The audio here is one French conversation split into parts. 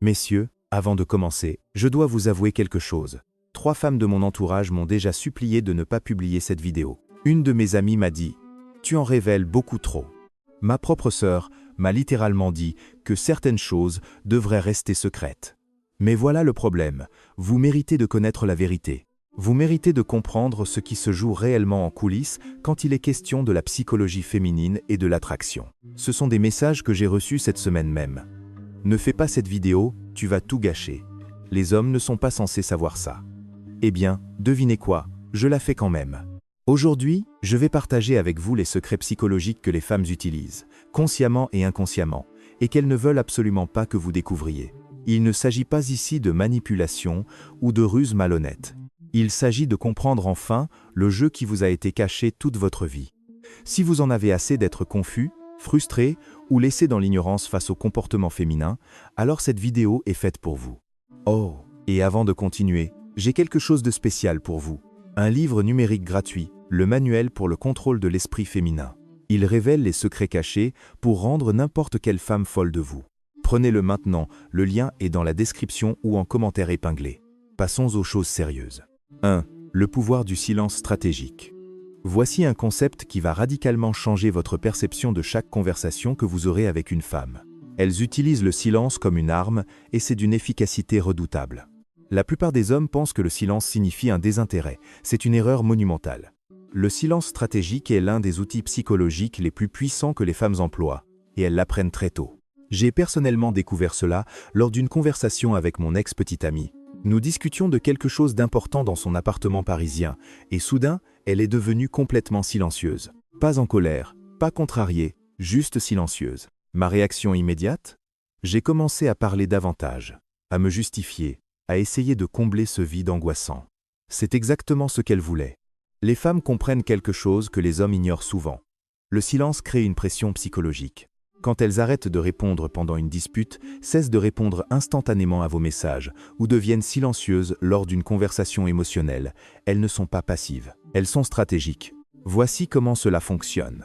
Messieurs, avant de commencer, je dois vous avouer quelque chose. 3 femmes de mon entourage m'ont déjà supplié de ne pas publier cette vidéo. Une de mes amies m'a dit « Tu en révèles beaucoup trop ». Ma propre sœur m'a littéralement dit que certaines choses devraient rester secrètes. Mais voilà le problème, vous méritez de connaître la vérité. Vous méritez de comprendre ce qui se joue réellement en coulisses quand il est question de la psychologie féminine et de l'attraction. Ce sont des messages que j'ai reçus cette semaine même. Ne fais pas cette vidéo, tu vas tout gâcher. Les hommes ne sont pas censés savoir ça. Eh bien, devinez quoi, je la fais quand même. Aujourd'hui, je vais partager avec vous les secrets psychologiques que les femmes utilisent, consciemment et inconsciemment, et qu'elles ne veulent absolument pas que vous découvriez. Il ne s'agit pas ici de manipulation ou de ruse malhonnête. Il s'agit de comprendre enfin le jeu qui vous a été caché toute votre vie. Si vous en avez assez d'être confus, frustré ou laissé dans l'ignorance face au comportement féminin, alors cette vidéo est faite pour vous. Oh, et avant de continuer, j'ai quelque chose de spécial pour vous. Un livre numérique gratuit, le manuel pour le contrôle de l'esprit féminin. Il révèle les secrets cachés pour rendre n'importe quelle femme folle de vous. Prenez-le maintenant, le lien est dans la description ou en commentaire épinglé. Passons aux choses sérieuses. 1. Le pouvoir du silence stratégique. Voici un concept qui va radicalement changer votre perception de chaque conversation que vous aurez avec une femme. Elles utilisent le silence comme une arme et c'est d'une efficacité redoutable. La plupart des hommes pensent que le silence signifie un désintérêt. C'est une erreur monumentale. Le silence stratégique est l'un des outils psychologiques les plus puissants que les femmes emploient, et elles l'apprennent très tôt. J'ai personnellement découvert cela lors d'une conversation avec mon ex-petite amie. Nous discutions de quelque chose d'important dans son appartement parisien, et soudain, elle est devenue complètement silencieuse. Pas en colère, pas contrariée, juste silencieuse. Ma réaction immédiate? J'ai commencé à parler davantage, à me justifier, à essayer de combler ce vide angoissant. C'est exactement ce qu'elle voulait. Les femmes comprennent quelque chose que les hommes ignorent souvent. Le silence crée une pression psychologique. Quand elles arrêtent de répondre pendant une dispute, cessent de répondre instantanément à vos messages ou deviennent silencieuses lors d'une conversation émotionnelle, elles ne sont pas passives, elles sont stratégiques. Voici comment cela fonctionne.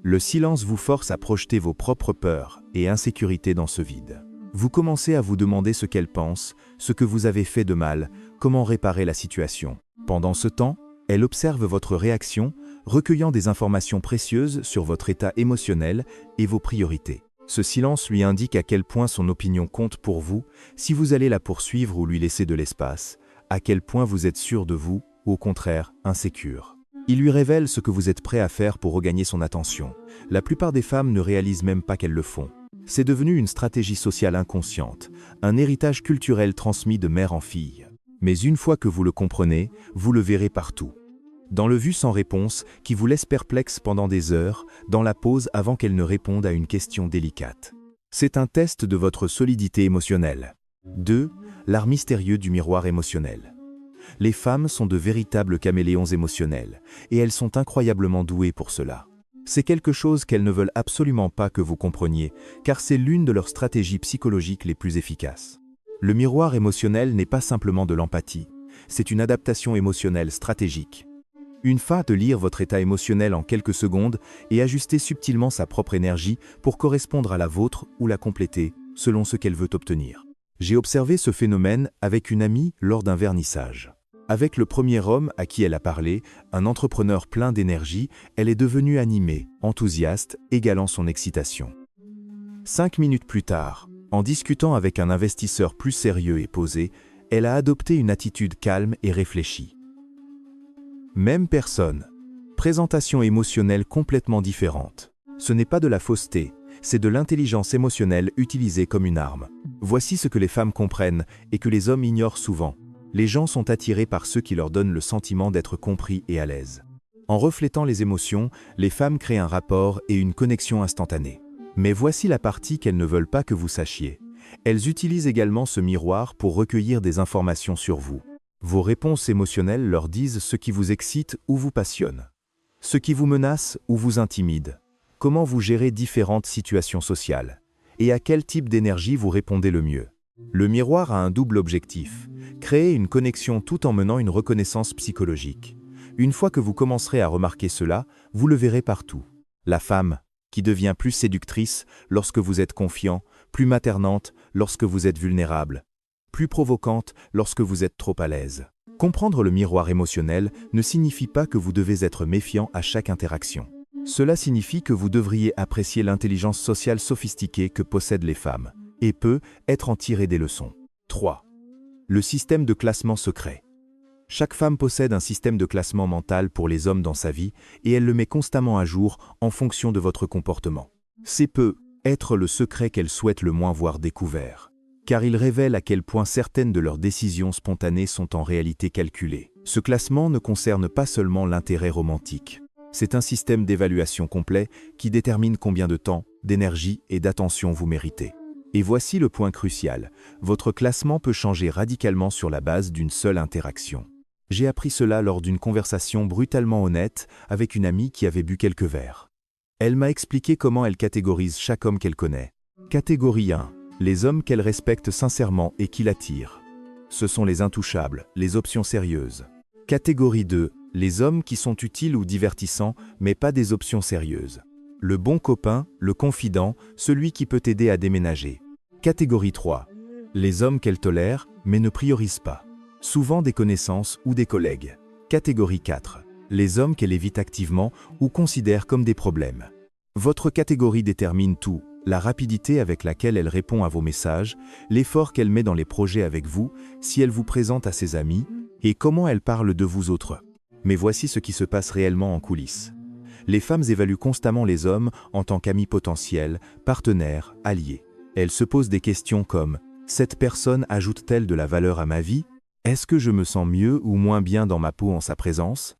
Le silence vous force à projeter vos propres peurs et insécurités dans ce vide. Vous commencez à vous demander ce qu'elles pensent, ce que vous avez fait de mal, comment réparer la situation. Pendant ce temps, elle observe votre réaction, recueillant des informations précieuses sur votre état émotionnel et vos priorités. Ce silence lui indique à quel point son opinion compte pour vous, si vous allez la poursuivre ou lui laisser de l'espace, à quel point vous êtes sûr de vous, ou au contraire, insécure. Il lui révèle ce que vous êtes prêt à faire pour regagner son attention. La plupart des femmes ne réalisent même pas qu'elles le font. C'est devenu une stratégie sociale inconsciente, un héritage culturel transmis de mère en fille. Mais une fois que vous le comprenez, vous le verrez partout. Dans le vu sans réponse, qui vous laisse perplexe pendant des heures, dans la pause avant qu'elle ne réponde à une question délicate. C'est un test de votre solidité émotionnelle. 2. L'art mystérieux du miroir émotionnel. Les femmes sont de véritables caméléons émotionnels, et elles sont incroyablement douées pour cela. C'est quelque chose qu'elles ne veulent absolument pas que vous compreniez, car c'est l'une de leurs stratégies psychologiques les plus efficaces. Le miroir émotionnel n'est pas simplement de l'empathie, c'est une adaptation émotionnelle stratégique. Une fois de lire votre état émotionnel en quelques secondes et ajuster subtilement sa propre énergie pour correspondre à la vôtre ou la compléter selon ce qu'elle veut obtenir. J'ai observé ce phénomène avec une amie lors d'un vernissage. Avec le premier homme à qui elle a parlé, un entrepreneur plein d'énergie, elle est devenue animée, enthousiaste, égalant son excitation. 5 minutes plus tard, en discutant avec un investisseur plus sérieux et posé, elle a adopté une attitude calme et réfléchie. Même personne. Présentation émotionnelle complètement différente. Ce n'est pas de la fausseté, c'est de l'intelligence émotionnelle utilisée comme une arme. Voici ce que les femmes comprennent et que les hommes ignorent souvent. Les gens sont attirés par ceux qui leur donnent le sentiment d'être compris et à l'aise. En reflétant les émotions, les femmes créent un rapport et une connexion instantanée. Mais voici la partie qu'elles ne veulent pas que vous sachiez. Elles utilisent également ce miroir pour recueillir des informations sur vous. Vos réponses émotionnelles leur disent ce qui vous excite ou vous passionne, ce qui vous menace ou vous intimide, comment vous gérez différentes situations sociales, et à quel type d'énergie vous répondez le mieux. Le miroir a un double objectif, créer une connexion tout en menant une reconnaissance psychologique. Une fois que vous commencerez à remarquer cela, vous le verrez partout. La femme, qui devient plus séductrice lorsque vous êtes confiant, plus maternante lorsque vous êtes vulnérable, plus provocante lorsque vous êtes trop à l'aise. Comprendre le miroir émotionnel ne signifie pas que vous devez être méfiant à chaque interaction. Cela signifie que vous devriez apprécier l'intelligence sociale sophistiquée que possèdent les femmes, et peut-être en tirer des leçons. 3. Le système de classement secret. Chaque femme possède un système de classement mental pour les hommes dans sa vie et elle le met constamment à jour en fonction de votre comportement. C'est peut-être le secret qu'elle souhaite le moins voir découvert, car il révèle à quel point certaines de leurs décisions spontanées sont en réalité calculées. Ce classement ne concerne pas seulement l'intérêt romantique. C'est un système d'évaluation complet qui détermine combien de temps, d'énergie et d'attention vous méritez. Et voici le point crucial, votre classement peut changer radicalement sur la base d'une seule interaction. J'ai appris cela lors d'une conversation brutalement honnête avec une amie qui avait bu quelques verres. Elle m'a expliqué comment elle catégorise chaque homme qu'elle connaît. Catégorie 1. Les hommes qu'elle respecte sincèrement et qui l'attirent. Ce sont les intouchables, les options sérieuses. Catégorie 2. Les hommes qui sont utiles ou divertissants, mais pas des options sérieuses. Le bon copain, le confident, celui qui peut t'aider à déménager. Catégorie 3. Les hommes qu'elle tolère, mais ne priorise pas. Souvent des connaissances ou des collègues. Catégorie 4. Les hommes qu'elle évite activement ou considère comme des problèmes. Votre catégorie détermine tout, la rapidité avec laquelle elle répond à vos messages, l'effort qu'elle met dans les projets avec vous, si elle vous présente à ses amis, et comment elle parle de vous autres. Mais voici ce qui se passe réellement en coulisses. Les femmes évaluent constamment les hommes en tant qu'amis potentiels, partenaires, alliés. Elles se posent des questions comme « Cette personne ajoute-t-elle de la valeur à ma vie ? Est-ce que je me sens mieux ou moins bien dans ma peau en sa présence ?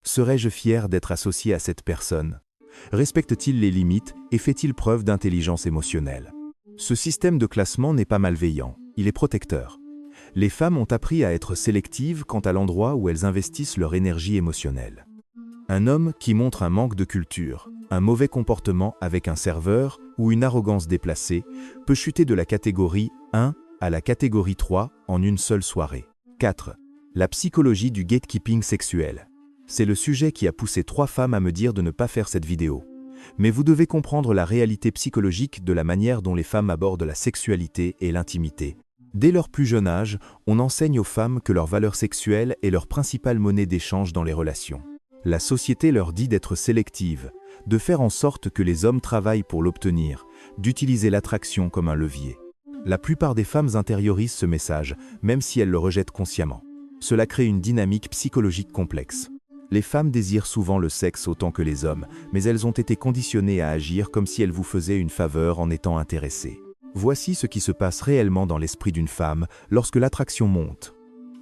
Serais-je fier d'être associé à cette personne ? Respecte-t-il les limites et fait-il preuve d'intelligence émotionnelle ? » Ce système de classement n'est pas malveillant, il est protecteur. Les femmes ont appris à être sélectives quant à l'endroit où elles investissent leur énergie émotionnelle. Un homme qui montre un manque de culture, un mauvais comportement avec un serveur ou une arrogance déplacée peut chuter de la catégorie 1 à la catégorie 3 en une seule soirée. 4. La psychologie du gatekeeping sexuel. C'est le sujet qui a poussé 3 femmes à me dire de ne pas faire cette vidéo. Mais vous devez comprendre la réalité psychologique de la manière dont les femmes abordent la sexualité et l'intimité. Dès leur plus jeune âge, on enseigne aux femmes que leur valeur sexuelle est leur principale monnaie d'échange dans les relations. La société leur dit d'être sélective, de faire en sorte que les hommes travaillent pour l'obtenir, d'utiliser l'attraction comme un levier. La plupart des femmes intériorisent ce message, même si elles le rejettent consciemment. Cela crée une dynamique psychologique complexe. Les femmes désirent souvent le sexe autant que les hommes, mais elles ont été conditionnées à agir comme si elles vous faisaient une faveur en étant intéressées. Voici ce qui se passe réellement dans l'esprit d'une femme lorsque l'attraction monte.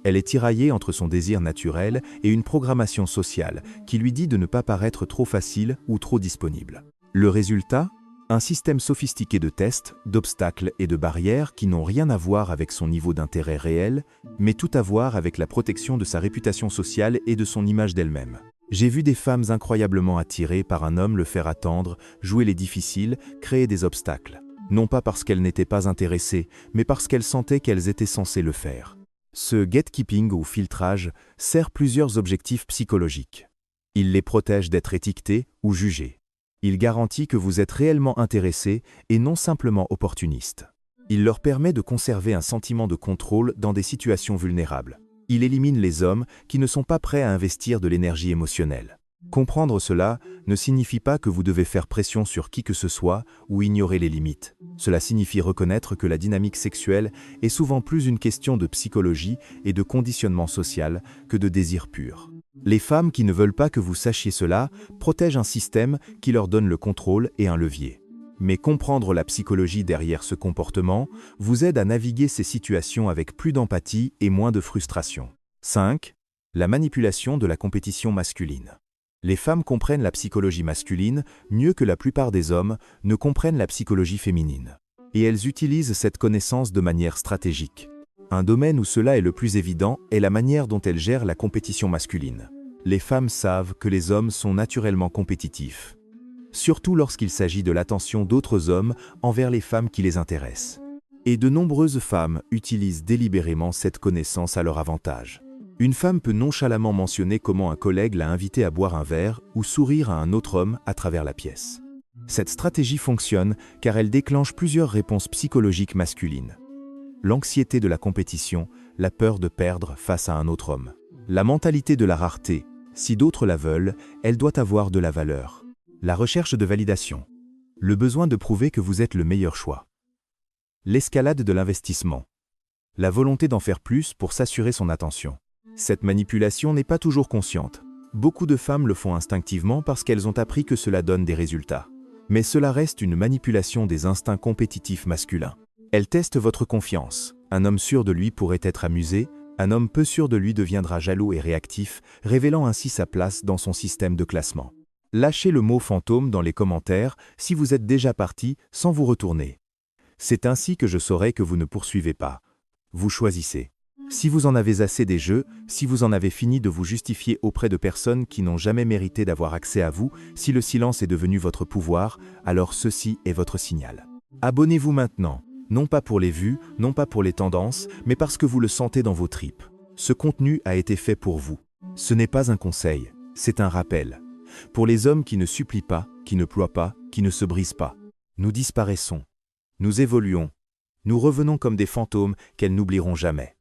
Elle est tiraillée entre son désir naturel et une programmation sociale qui lui dit de ne pas paraître trop facile ou trop disponible. Le résultat ? Un système sophistiqué de tests, d'obstacles et de barrières qui n'ont rien à voir avec son niveau d'intérêt réel, mais tout à voir avec la protection de sa réputation sociale et de son image d'elle-même. J'ai vu des femmes incroyablement attirées par un homme le faire attendre, jouer les difficiles, créer des obstacles. Non pas parce qu'elles n'étaient pas intéressées, mais parce qu'elles sentaient qu'elles étaient censées le faire. Ce gatekeeping ou filtrage sert plusieurs objectifs psychologiques. Il les protège d'être étiquetés ou jugés. Il garantit que vous êtes réellement intéressé et non simplement opportuniste. Il leur permet de conserver un sentiment de contrôle dans des situations vulnérables. Il élimine les hommes qui ne sont pas prêts à investir de l'énergie émotionnelle. Comprendre cela ne signifie pas que vous devez faire pression sur qui que ce soit ou ignorer les limites. Cela signifie reconnaître que la dynamique sexuelle est souvent plus une question de psychologie et de conditionnement social que de désir pur. Les femmes qui ne veulent pas que vous sachiez cela protègent un système qui leur donne le contrôle et un levier. Mais comprendre la psychologie derrière ce comportement vous aide à naviguer ces situations avec plus d'empathie et moins de frustration. 5. La manipulation de la compétition masculine. Les femmes comprennent la psychologie masculine mieux que la plupart des hommes ne comprennent la psychologie féminine. Et elles utilisent cette connaissance de manière stratégique. Un domaine où cela est le plus évident est la manière dont elles gèrent la compétition masculine. Les femmes savent que les hommes sont naturellement compétitifs, surtout lorsqu'il s'agit de l'attention d'autres hommes envers les femmes qui les intéressent. Et de nombreuses femmes utilisent délibérément cette connaissance à leur avantage. Une femme peut nonchalamment mentionner comment un collègue l'a invitée à boire un verre ou sourire à un autre homme à travers la pièce. Cette stratégie fonctionne car elle déclenche plusieurs réponses psychologiques masculines. l'anxiété de la compétition, la peur de perdre face à un autre homme. La mentalité de la rareté, si d'autres la veulent, elle doit avoir de la valeur. La recherche de validation, le besoin de prouver que vous êtes le meilleur choix. L'escalade de l'investissement, la volonté d'en faire plus pour s'assurer son attention. Cette manipulation n'est pas toujours consciente. Beaucoup de femmes le font instinctivement parce qu'elles ont appris que cela donne des résultats. Mais cela reste une manipulation des instincts compétitifs masculins. Elle teste votre confiance. Un homme sûr de lui pourrait être amusé, un homme peu sûr de lui deviendra jaloux et réactif, révélant ainsi sa place dans son système de classement. Lâchez le mot fantôme dans les commentaires si vous êtes déjà parti sans vous retourner. C'est ainsi que je saurai que vous ne poursuivez pas. Vous choisissez. Si vous en avez assez des jeux, si vous en avez fini de vous justifier auprès de personnes qui n'ont jamais mérité d'avoir accès à vous, si le silence est devenu votre pouvoir, alors ceci est votre signal. Abonnez-vous maintenant, non pas pour les vues, non pas pour les tendances, mais parce que vous le sentez dans vos tripes. Ce contenu a été fait pour vous. Ce n'est pas un conseil, c'est un rappel. Pour les hommes qui ne supplient pas, qui ne ploient pas, qui ne se brisent pas. Nous disparaissons. Nous évoluons. Nous revenons comme des fantômes qu'elles n'oublieront jamais.